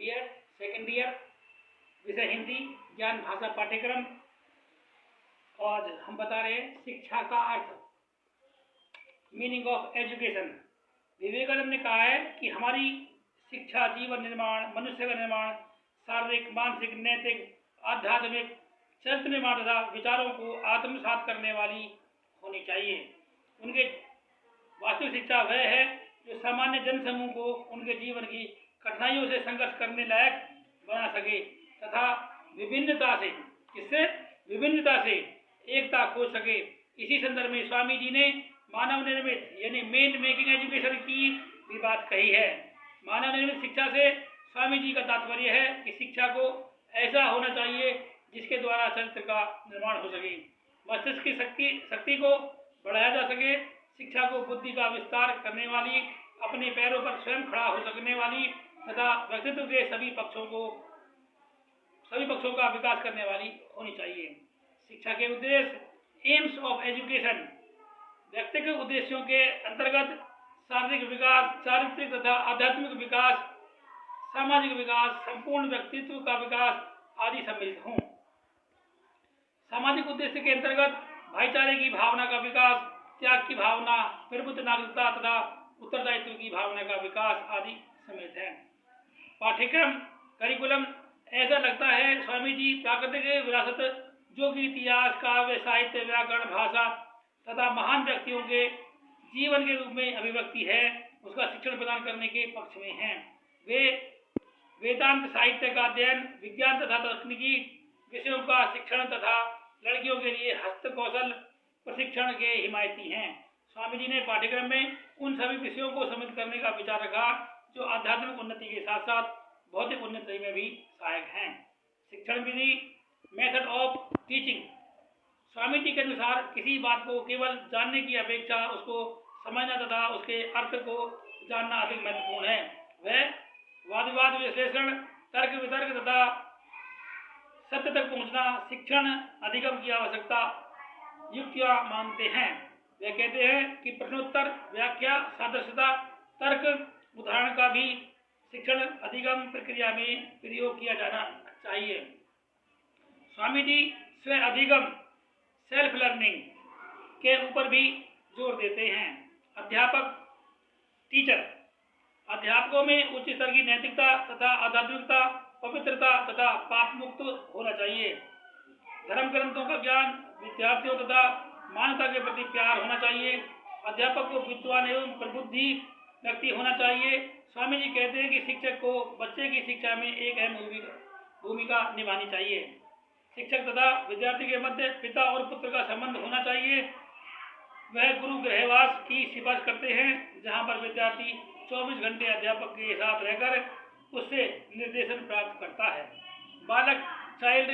BEd second year, विषय हिंदी, ज्ञान भाषा पाठ्यक्रम। आज हम बता रहे हैं शिक्षा का अर्थ, मीनिंग ऑफ एजुकेशन। विवेकानंद ने कहा है कि हमारी शिक्षा जीवन निर्माण, मनुष्य का निर्माण, शारीरिक, मानसिक, नैतिक, आध्यात्मिक, चरित्र निर्माण तथा विचारों को आत्मसात करने वाली होनी चाहिए। उनके वास्तविक शिक्षा वह है जो सामान्य जन समूह को उनके जीवन की कठिनाइयों से संघर्ष करने लायक बना सके तथा विभिन्नता से एकता खोज सके। इसी संदर्भ में स्वामी जी ने मानव निर्मित यानी मेन मेकिंग एजुकेशन की भी बात कही है। मानव निर्मित शिक्षा से स्वामी जी का तात्पर्य है कि शिक्षा को ऐसा होना चाहिए जिसके द्वारा चरित्र का निर्माण हो सके, मस्तिष्क की शक्ति को बढ़ाया जा सके, शिक्षा को बुद्धि का विस्तार करने वाली, अपने पैरों पर स्वयं खड़ा हो सकने वाली तथा व्यक्तित्व के सभी पक्षों का विकास करने वाली होनी चाहिए। शिक्षा के उद्देश्य, एम्स ऑफ एजुकेशन, व्यक्तिगत उद्देश्यों के अंतर्गत शारीरिक विकास, चारित्रिक तथा आध्यात्मिक विकास, सामाजिक विकास, संपूर्ण व्यक्तित्व का विकास आदि सम्मिलित हों। सामाजिक उद्देश्य के अंतर्गत भाईचारे की भावना का विकास, त्याग की भावना, प्रबुद्ध नागरिकता तथा उत्तरदायित्व की भावना का विकास आदि सम्मिलित है। पाठ्यक्रम, करिकुलम, ऐसा लगता है स्वामी जी प्राकृतिक विरासत जो कि इतिहास, काव्य, साहित्य, व्याकरण, भाषा तथा महान व्यक्तियों के जीवन के रूप में अभिव्यक्ति है, उसका शिक्षण प्रदान करने के पक्ष में हैं। वे वेदांत साहित्य का अध्ययन, विज्ञान तथा तकनीकी विषयों का शिक्षण तथा लड़कियों के लिए हस्त कौशल प्रशिक्षण के हिमायती हैं। स्वामी जी ने पाठ्यक्रम में उन सभी विषयों को सम्मिलित करने का विचार रखा जो आध्यात्मिक उन्नति के साथ साथ भौतिक उन्नति में भी सहायक हैं। शिक्षण विधि, method of teaching, Swami ji के अनुसार किसी बात को केवल जानने की अपेक्षा उसको समझना तथा उसके अर्थ को जानना अधिक महत्वपूर्ण है। वह वाद विवाद, विश्लेषण, तर्क वितर्क तथा सत्य तक पहुंचना शिक्षण अधिगम की आवश्यकता युक्तियां मानते हैं। वे कहते हैं कि प्रश्नोत्तर, व्याख्या, सादृश्यता, तर्क, उदाहरण का भी शिक्षण अधिगम प्रक्रिया में प्रयोग किया जाना चाहिए। स्वामी जी स्व अधिगम, सेल्फ लर्निंग के ऊपर भी जोर देते हैं। अध्यापक, टीचर, अध्यापकों में उच्च स्तर की नैतिकता तथा आध्यात्मिकता, पवित्रता तथा पाप मुक्त होना चाहिए। धर्म ग्रंथों का ज्ञान, विद्यार्थियों तथा मानवता के प्रति प्यार होना चाहिए। अध्यापक को विद्वान एवं प्रबुद्धि व्यक्ति होना चाहिए। स्वामी जी कहते हैं कि शिक्षक को बच्चे की शिक्षा में एक अहम भूमिका निभानी चाहिए। शिक्षक तथा विद्यार्थी के मध्य पिता और पुत्र का संबंध होना चाहिए। वह गुरु गृहवास की सिफारिश करते हैं जहां पर विद्यार्थी 24 घंटे अध्यापक के साथ रहकर उससे निर्देशन प्राप्त करता है। बालक, चाइल्ड,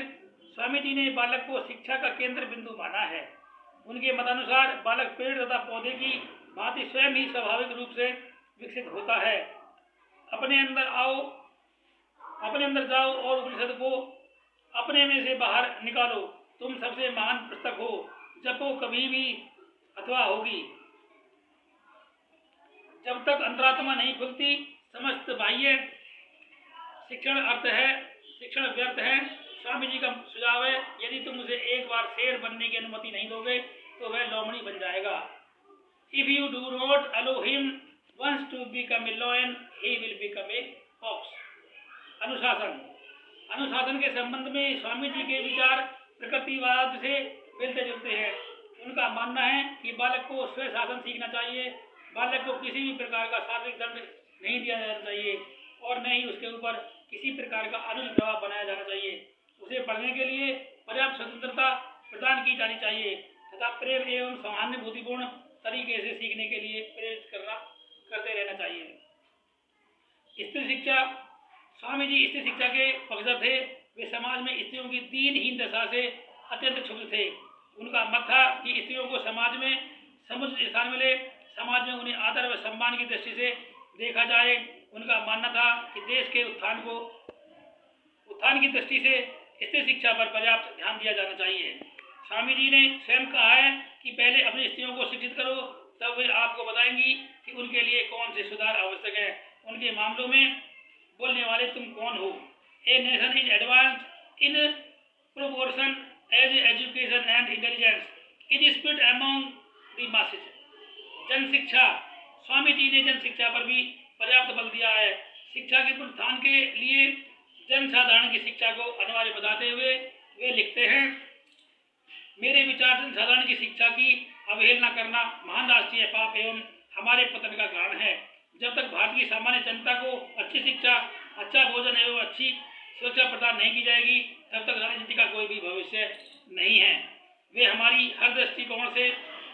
स्वामी जी ने बालक को शिक्षा का केंद्र बिंदु माना है। उनके मतानुसार बालक पेड़ तथा पौधे की भांति स्वयं ही स्वाभाविक रूप से विकसित होता है। अपने अंदर जाओ और उपनिषद को अपने में से बाहर निकालो। तुम सबसे महान पुस्तक हो, जपो कभी भी अथवा होगी। जब तक अंतरात्मा नहीं खुलती, समस्त बाह्य शिक्षण व्यर्थ है। स्वामी जी का सुझाव है, यदि तुम उसे एक बार शेर बनने की अनुमति नहीं दोगे तो वह लोमड़ी बन जाएगा। If you do not allow him once to become a lion, he will become a fox. अनुशासन के संबंध में स्वामी जी के विचार प्रकृतिवाद से मिलते जुलते हैं। उनका मानना है कि बालक को स्वशासन सीखना चाहिए। बालक को किसी भी प्रकार का शारीरिक दंड नहीं दिया जाना चाहिए और न ही उसके ऊपर किसी प्रकार का अनुचित दबाव बनाया जाना चाहिए। उसे पढ़ने के लिए पर्याप्त स्वतंत्रता प्रदान की जानी चाहिए तथा प्रेम एवं सहानुभूतिपूर्ण तरीके से सीखने के लिए प्रेरित करते रहना चाहिए। स्त्री शिक्षा, स्वामी जी स्त्री शिक्षा के पक्षधर थे। वे समाज में स्त्रियों की दीनहीन दशा से अत्यंत क्षुब्ध थे। उनका मत था कि स्त्रियों को समाज में समुचित स्थान मिले, समाज में उन्हें आदर व सम्मान की दृष्टि से देखा जाए। उनका मानना था कि देश के उत्थान की दृष्टि से स्त्री शिक्षा पर पर्याप्त ध्यान दिया जाना चाहिए। स्वामी जी ने स्वयं कहा है कि पहले अपनी स्त्रियों को शिक्षित करो, तब वे आपको बताएंगी कि उनके लिए कौन से सुधार आवश्यक है। उनके मामलों में बोलने वाले तुम कौन हो। A nation is advanced in proportion as education and intelligence is split among the masses. जन शिक्षा, स्वामी जी ने जन शिक्षा पर भी पर्याप्त बल दिया है। शिक्षा के उत्थान के लिए जनसाधारण की शिक्षा को अनिवार्य बताते हुए वे लिखते हैं, मेरे विचार जनसाधारण की शिक्षा की अवहेलना करना महान राष्ट्रीय पाप एवं हमारे पतन का कारण है। जब तक भारत की सामान्य जनता को अच्छी शिक्षा, अच्छा भोजन एवं अच्छी सुरक्षा प्रदान नहीं की जाएगी, तब तक राजनीति का कोई भी भविष्य नहीं है। वे हमारी हर दृष्टिकोण से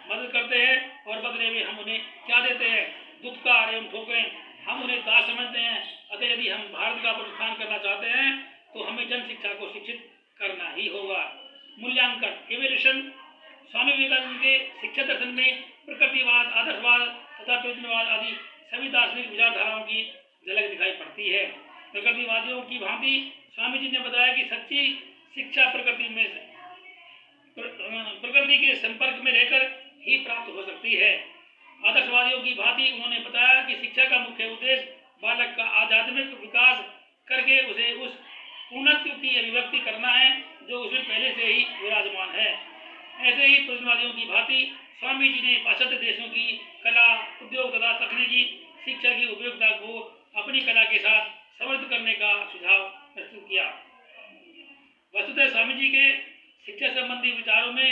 मदद करते हैं और बदले में हम उन्हें क्या देते हैं? दुत्कार एवं ठोकरें। हम उन्हें दास समझते हैं। अतः यदि हम भारत का पुनरुत्थान करना चाहते हैं तो हमें जन शिक्षा को शिक्षित करना ही होगा। मूल्यांकन, इवैल्यूएशन। स्वामी विवेकानंद के शिक्षा दर्शन में प्रकृतिवाद, आदर्शवाद तथा प्रयोजनवाद आदि सभी दार्शनिक विचारधाराओं की झलक दिखाई पड़ती है। प्रकृतिवादियों की भांति स्वामी जी ने बताया कि सच्ची शिक्षा प्रकृति के संपर्क में रहकर ही प्राप्त हो सकती है। आदर्शवादियों की भांति उन्होंने बताया कि शिक्षा का मुख्य उद्देश्य बालक का आध्यात्मिक विकास करके उसे उस पूर्णत्व की अभिव्यक्ति करना है जो उसमें पहले से ही विराजमान है। ऐसे ही प्रयोजनवादियों की भांति स्वामी जी ने पाश्चात्य देशों की कला, उद्योग तथा तकनीकी शिक्षा की उपयोगिता को अपनी कला के साथ समृद्ध करने का सुझाव प्रस्तुत किया। वस्तुतः स्वामी जी के शिक्षा संबंधी विचारों में